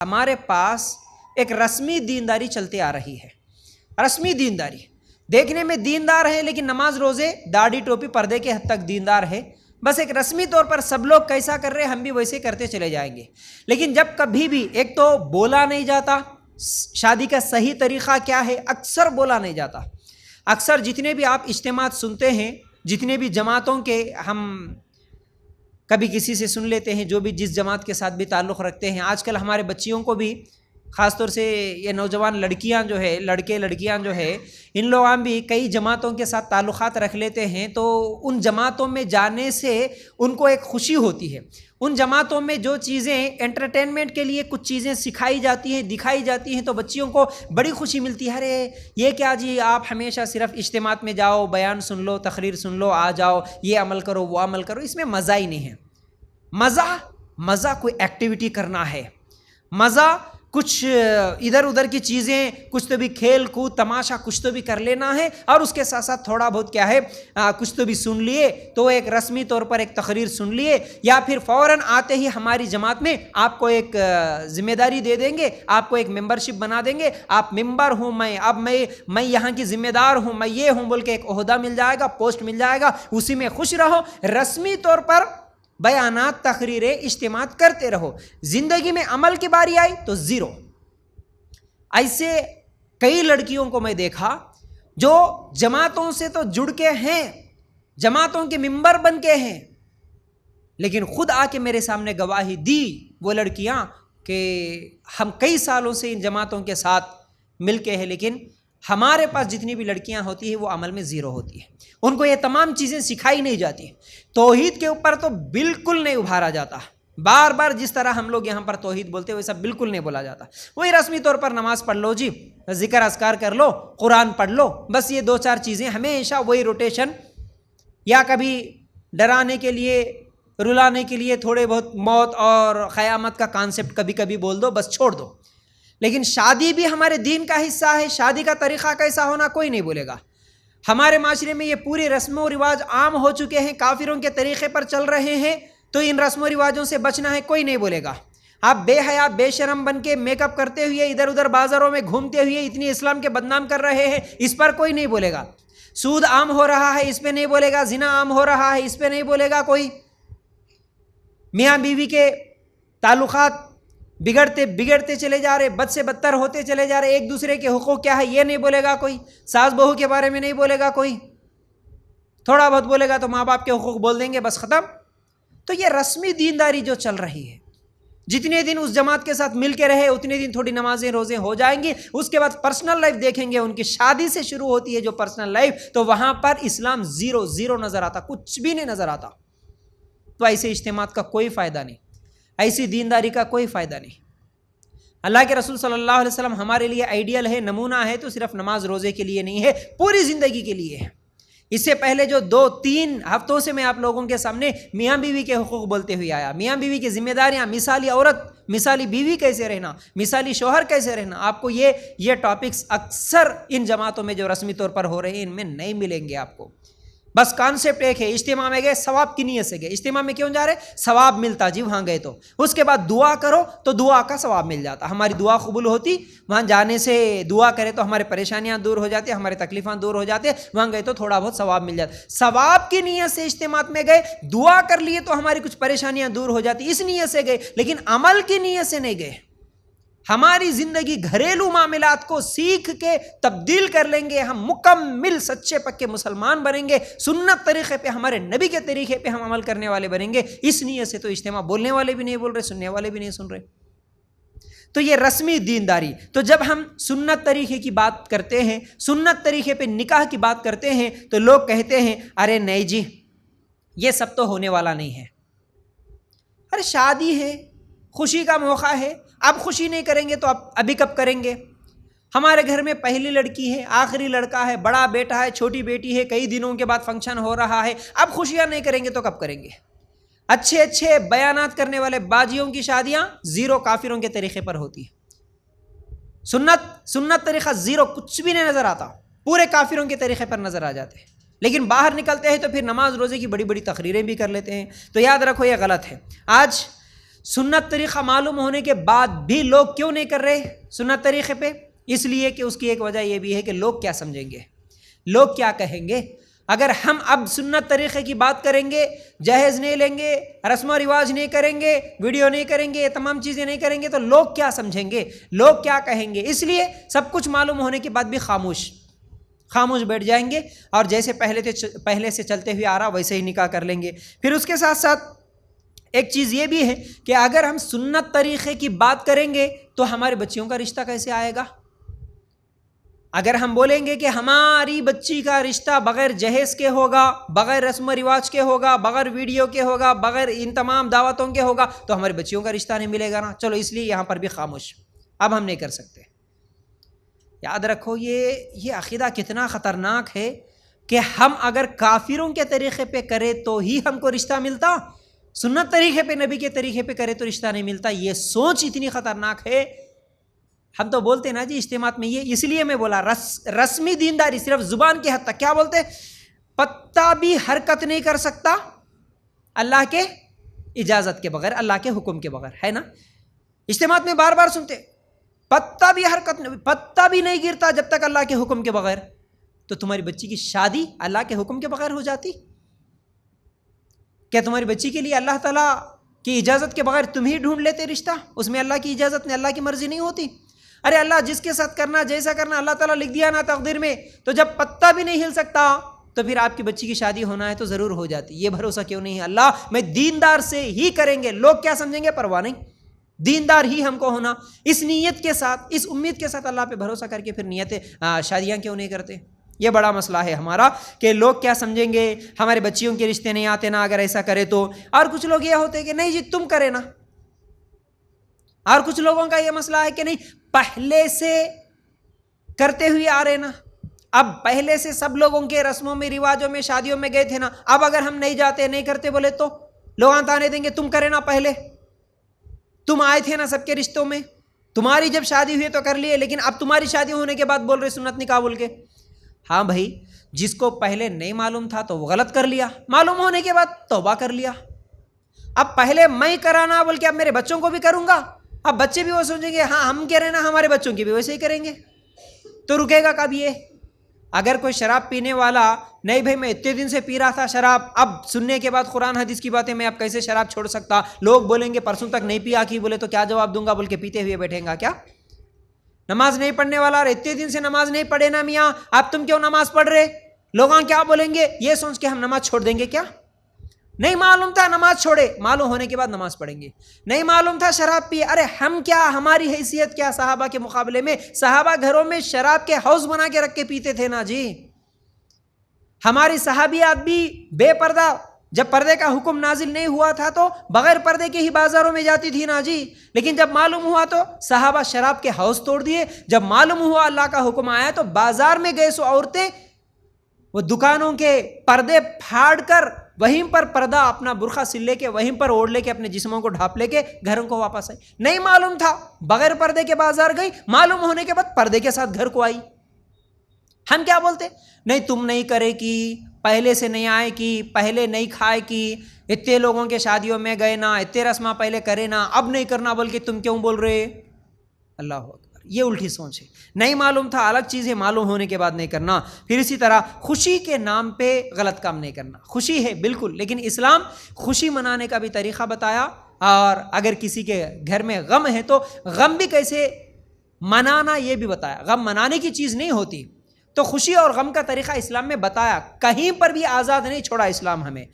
ہمارے پاس ایک رسمی دینداری چلتے آ رہی ہے. رسمی دینداری دیکھنے میں دیندار ہے لیکن نماز روزے داڑھی ٹوپی پردے کے حد تک دیندار ہے. بس ایک رسمی طور پر سب لوگ کیسا کر رہے ہیں ہم بھی ویسے کرتے چلے جائیں گے. لیکن جب کبھی بھی ایک تو بولا نہیں جاتا شادی کا صحیح طریقہ کیا ہے، اکثر بولا نہیں جاتا. اکثر جتنے بھی آپ اجتماعات سنتے ہیں، جتنے بھی جماعتوں کے ہم کبھی کسی سے سن لیتے ہیں جو بھی جس جماعت کے ساتھ بھی تعلق رکھتے ہیں. آج کل ہمارے بچیوں کو بھی خاص طور سے یہ نوجوان لڑکیاں جو ہے، لڑکے لڑکیاں جو ہے، ان لوگاں بھی کئی جماعتوں کے ساتھ تعلقات رکھ لیتے ہیں. تو ان جماعتوں میں جانے سے ان کو ایک خوشی ہوتی ہے. ان جماعتوں میں جو چیزیں انٹرٹینمنٹ کے لیے کچھ چیزیں سکھائی جاتی ہیں، دکھائی جاتی ہیں، تو بچیوں کو بڑی خوشی ملتی ہے. ارے یہ کیا جی، آپ ہمیشہ صرف اجتماعات میں جاؤ، بیان سن لو، تقریر سن لو، آ جاؤ، یہ عمل کرو وہ عمل کرو. اس میں مزہ ہی نہیں ہے. مزہ کوئی ایکٹیویٹی کرنا ہے. مزہ کچھ ادھر ادھر کی چیزیں، کچھ تو بھی کھیل کود تماشا کچھ تو بھی کر لینا ہے، اور اس کے ساتھ ساتھ تھوڑا بہت کیا ہے کچھ تو بھی سن لیے. تو ایک رسمی طور پر ایک تقریر سن لیے، یا پھر فوراً آتے ہی ہماری جماعت میں آپ کو ایک ذمہ داری دے دیں گے، آپ کو ایک ممبرشپ بنا دیں گے. آپ ممبر ہوں، میں یہاں کی ذمہ دار ہوں، میں یہ ہوں بول کے ایک عہدہ مل جائے گا، پوسٹ مل جائے گا، اسی میں خوش رہو. رسمی طور پر بیانات، تقریریں، اجتماعات کرتے رہو. زندگی میں عمل کی باری آئی تو زیرو. ایسے کئی لڑکیوں کو میں دیکھا جو جماعتوں سے تو جڑ کے ہیں، جماعتوں کے ممبر بن کے ہیں، لیکن خود آ کے میرے سامنے گواہی دی وہ لڑکیاں کہ ہم کئی سالوں سے ان جماعتوں کے ساتھ مل کے ہیں، لیکن ہمارے پاس جتنی بھی لڑکیاں ہوتی ہیں وہ عمل میں زیرو ہوتی ہیں. ان کو یہ تمام چیزیں سکھائی نہیں جاتی. توحید کے اوپر تو بالکل نہیں ابھارا جاتا. بار بار جس طرح ہم لوگ یہاں پر توحید بولتے ہیں ویسا بالکل نہیں بولا جاتا. وہی رسمی طور پر نماز پڑھ لو جی، ذکر اذکار کر لو، قرآن پڑھ لو، بس یہ دو چار چیزیں ہمیشہ وہی روٹیشن. یا کبھی ڈرانے کے لیے، رلانے کے لیے تھوڑے بہت موت اور قیامت کا کانسیپٹ کبھی کبھی بول دو، بس چھوڑ دو. لیکن شادی بھی ہمارے دین کا حصہ ہے. شادی کا طریقہ کیسا ہونا کوئی نہیں بولے گا. ہمارے معاشرے میں یہ پورے رسم و رواج عام ہو چکے ہیں، کافروں کے طریقے پر چل رہے ہیں، تو ان رسم و رواجوں سے بچنا ہے، کوئی نہیں بولے گا. آپ بے حیا بے شرم بن کے میک اپ کرتے ہوئے ادھر ادھر بازاروں میں گھومتے ہوئے اتنی اسلام کے بدنام کر رہے ہیں، اس پر کوئی نہیں بولے گا. سود عام ہو رہا ہے، اس پہ نہیں بولے گا. زنا عام ہو رہا ہے، اس پہ نہیں بولے گا کوئی. میاں بیوی کے تعلقات بگڑتے چلے جا رہے، بد سے بدتر ہوتے چلے جا رہے. ایک دوسرے کے حقوق کیا ہے یہ نہیں بولے گا کوئی. ساس بہو کے بارے میں نہیں بولے گا کوئی. تھوڑا بہت بولے گا تو ماں باپ کے حقوق بول دیں گے، بس ختم. تو یہ رسمی دینداری جو چل رہی ہے، جتنے دن اس جماعت کے ساتھ مل کے رہے اتنے دن تھوڑی نمازیں روزے ہو جائیں گی. اس کے بعد پرسنل لائف دیکھیں گے. ان کی شادی سے شروع ہوتی ہے جو پرسنل لائف، تو وہاں پر اسلام زیرو نظر آتا، کچھ بھی نہیں نظر آتا. تو ایسے اجتماعات کا کوئی فائدہ نہیں، ایسی دینداری کا کوئی فائدہ نہیں. اللہ کے رسول صلی اللہ علیہ وسلم ہمارے لیے آئیڈیل ہے، نمونہ ہے، تو صرف نماز روزے کے لیے نہیں ہے، پوری زندگی کے لیے ہے. اس سے پہلے جو 2-3 ہفتوں سے میں آپ لوگوں کے سامنے میاں بیوی کے حقوق بولتے ہوئے آیا، میاں بیوی کی ذمہ داریاں، مثالی عورت، مثالی بیوی کیسے رہنا، مثالی شوہر کیسے رہنا. آپ کو یہ ٹاپکس اکثر ان جماعتوں میں جو رسمی طور پر ہو رہے ہیں ان میں نہیں ملیں گے آپ کو. بس کانسیپٹ ایک ہے، اجتماع میں گئے ثواب کی نیت سے گئے. اجتماع میں کیوں جا رہے؟ ثواب ملتا جی وہاں گئے تو. اس کے بعد دعا کرو تو دعا کا ثواب مل جاتا. ہماری دعا قبول ہوتی، وہاں جانے سے دعا کرے تو ہمارے پریشانیاں دور ہو جاتی، ہمارے تکلیفاں دور ہو جاتے. وہاں گئے تو تھوڑا بہت ثواب مل جاتا. ثواب کی نیت سے اجتماع میں گئے، دعا کر لیے تو ہماری کچھ پریشانیاں دور ہو جاتی، اس نیت سے گئے. لیکن عمل کی نیت سے نہیں گئے. ہماری زندگی گھریلو معاملات کو سیکھ کے تبدیل کر لیں گے، ہم مکمل سچے پکے مسلمان بنیں گے، سنت طریقے پہ، ہمارے نبی کے طریقے پہ ہم عمل کرنے والے بنیں گے. اس نیت سے تو اجتماع بولنے والے بھی نہیں بول رہے، سننے والے بھی نہیں سن رہے. تو یہ رسمی دینداری. تو جب ہم سنت طریقے کی بات کرتے ہیں، سنت طریقے پہ نکاح کی بات کرتے ہیں، تو لوگ کہتے ہیں ارے نہیں جی یہ سب تو ہونے والا نہیں ہے. ارے شادی ہے، خوشی کا موقع ہے، اب خوشی نہیں کریں گے تو ابھی کب کریں گے؟ ہمارے گھر میں پہلی لڑکی ہے، آخری لڑکا ہے، بڑا بیٹا ہے، چھوٹی بیٹی ہے، کئی دنوں کے بعد فنکشن ہو رہا ہے، اب خوشیاں نہیں کریں گے تو کب کریں گے؟ اچھے بیانات کرنے والے باجیوں کی شادیاں زیرو کافروں کے طریقے پر ہوتی ہے. سنت طریقہ زیرو، کچھ بھی نہیں نظر آتا، پورے کافروں کے طریقے پر نظر آ جاتے ہیں. لیکن باہر نکلتے ہیں تو پھر نماز روزے کی بڑی بڑی تقریریں بھی کر لیتے ہیں. تو یاد رکھو یہ غلط ہے. آج سنت طریقہ معلوم ہونے کے بعد بھی لوگ کیوں نہیں کر رہے سنت طریقے پہ؟ اس لیے کہ اس کی ایک وجہ یہ بھی ہے کہ لوگ کیا سمجھیں گے، لوگ کیا کہیں گے۔ اگر ہم اب سنت طریقے کی بات کریں گے، جہیز نہیں لیں گے، رسم و رواج نہیں کریں گے، ویڈیو نہیں کریں گے، یہ تمام چیزیں نہیں کریں گے تو لوگ کیا سمجھیں گے، لوگ کیا کہیں گے؟ اس لیے سب کچھ معلوم ہونے کے بعد بھی خاموش بیٹھ جائیں گے، اور جیسے پہلے سے چلتے ہوئے آ رہا ویسے ہی نکاح کر لیں گے۔ پھر اس کے ساتھ ساتھ ایک چیز یہ بھی ہے کہ اگر ہم سنت طریقے کی بات کریں گے تو ہمارے بچیوں کا رشتہ کیسے آئے گا؟ اگر ہم بولیں گے کہ ہماری بچی کا رشتہ بغیر جہیز کے ہوگا، بغیر رسم و رواج کے ہوگا، بغیر ویڈیو کے ہوگا، بغیر ان تمام دعوتوں کے ہوگا تو ہماری بچیوں کا رشتہ نہیں ملے گا نا۔ چلو اس لیے یہاں پر بھی خاموش، اب ہم نہیں کر سکتے۔ یاد رکھو یہ عقیدہ کتنا خطرناک ہے کہ ہم اگر کافروں کے طریقے پہ کریں تو ہی ہم کو رشتہ ملتا، سنت طریقے پہ، نبی کے طریقے پہ کرے تو رشتہ نہیں ملتا۔ یہ سوچ اتنی خطرناک ہے۔ ہم تو بولتے ہیں نا جی اجتماعات میں، یہ اس لیے میں بولا رسمی دینداری صرف زبان کی حد تک، کیا بولتے؟ پتا بھی حرکت نہیں کر سکتا اللہ کے اجازت کے بغیر، اللہ کے حکم کے بغیر، ہے نا؟ اجتماعات میں بار بار سنتے پتا بھی نہیں گرتا جب تک اللہ کے حکم کے بغیر۔ تو تمہاری بچی کی شادی اللہ کے حکم کے بغیر ہو جاتی؟ کیا تمہاری بچی کے لیے اللہ تعالیٰ کی اجازت کے بغیر تم ہی ڈھونڈ لیتے رشتہ؟ اس میں اللہ کی اجازت نہیں، اللہ کی مرضی نہیں ہوتی؟ ارے اللہ جس کے ساتھ کرنا، جیسا کرنا اللہ تعالیٰ لکھ دیا نا تقدیر میں، تو جب پتا بھی نہیں ہل سکتا تو پھر آپ کی بچی کی شادی ہونا ہے تو ضرور ہو جاتی۔ یہ بھروسہ کیوں نہیں ہے؟ اللہ میں دیندار سے ہی کریں گے، لوگ کیا سمجھیں گے پرواہ نہیں، دیندار ہی ہم کو ہونا۔ اس نیت کے ساتھ، اس امید کے ساتھ اللہ پہ بھروسہ کر کے پھر نیتیں شادیاں کیوں نہیں کرتے؟ یہ بڑا مسئلہ ہے ہمارا کہ لوگ کیا سمجھیں گے، ہمارے بچیوں کے رشتے نہیں آتے نا اگر ایسا کرے تو۔ اور کچھ لوگ یہ ہوتے ہیں کہ نہیں جی تم کرے نا، اور کچھ لوگوں کا یہ مسئلہ ہے کہ نہیں پہلے سے کرتے ہوئے آ رہے نا، اب پہلے سے سب لوگوں کے رسموں میں، رواجوں میں، شادیوں میں گئے تھے نا، اب اگر ہم نہیں جاتے، نہیں کرتے بولے تو لوگ تانے دیں گے تم کرے نا، پہلے تم آئے تھے نا سب کے رشتوں میں، تمہاری جب شادی ہوئی تو کر لیے، لیکن اب تمہاری شادی ہونے کے بعد بول رہے سنت نکاح بول کے۔ ہاں بھائی، جس کو پہلے نہیں معلوم تھا تو وہ غلط کر لیا، معلوم ہونے کے بعد توبہ کر لیا۔ اب پہلے میں کرانا بول کے اب میرے بچوں کو بھی کروں گا، اب بچے بھی وہ سوچیں گے ہاں ہم کہہ رہے ہیں نا ہمارے بچوں کی بھی ویسے ہی کریں گے، تو رکے گا کب یہ؟ اگر کوئی شراب پینے والا، نہیں بھائی میں اتنے دن سے پی رہا تھا شراب، اب سننے کے بعد قرآن حدیث کی باتیں میں اب کیسے شراب چھوڑ سکتا، لوگ بولیں گے پرسوں تک نہیں پیا کی، بولے تو کیا جواب دوں گا بول کے پیتے ہوئے بیٹھیں گا کیا؟ نماز نہیں پڑھنے والا، اور اتنے دن سے نماز نہیں پڑھے نا میاں، اب تم کیوں نماز پڑھ رہے، لوگاں کیا بولیں گے، یہ سوچ کے ہم نماز چھوڑ دیں گے کیا؟ نہیں معلوم تھا نماز چھوڑے، معلوم ہونے کے بعد نماز پڑھیں گے۔ نہیں معلوم تھا شراب پیے، ارے ہم کیا، ہماری حیثیت کیا صحابہ کے مقابلے میں؟ صحابہ گھروں میں شراب کے حوض بنا کے رکھ کے پیتے تھے نا جی۔ ہماری صحابیات بھی بے پردہ، جب پردے کا حکم نازل نہیں ہوا تھا تو بغیر پردے کے ہی بازاروں میں جاتی تھی نا جی، لیکن جب معلوم ہوا تو صحابہ شراب کے حوض توڑ دیے، جب معلوم ہوا اللہ کا حکم آیا تو بازار میں گئے سو عورتیں وہ دکانوں کے پردے پھاڑ کر وہیں پر پردہ اپنا برقع سل لے کے وہیں پر اوڑھ لے کے اپنے جسموں کو ڈھانپ لے کے گھروں کو واپس آئی۔ نہیں معلوم تھا، بغیر پردے کے بازار گئی، معلوم ہونے کے بعد پردے کے ساتھ گھر کو آئی۔ ہم کیا بولتے؟ نہیں تم نہیں کرے کی، پہلے سے نہیں آئے کی، پہلے نہیں کھائے کی، اتنے لوگوں کے شادیوں میں گئے نا، اتنے رسماں پہلے کرے نا، اب نہیں کرنا بول کے تم کیوں بول رہے؟ اللہ اکبر، یہ الٹی سوچ ہے۔ نہیں معلوم تھا الگ چیز ہے، معلوم ہونے کے بعد نہیں کرنا۔ پھر اسی طرح خوشی کے نام پہ غلط کام نہیں کرنا۔ خوشی ہے بالکل، لیکن اسلام خوشی منانے کا بھی طریقہ بتایا، اور اگر کسی کے گھر میں غم ہے تو غم بھی کیسے منانا یہ بھی بتایا۔ غم منانے کی چیز نہیں ہوتی، تو خوشی اور غم کا طریقہ اسلام میں بتایا، کہیں پر بھی آزاد نہیں چھوڑا اسلام ہمیں۔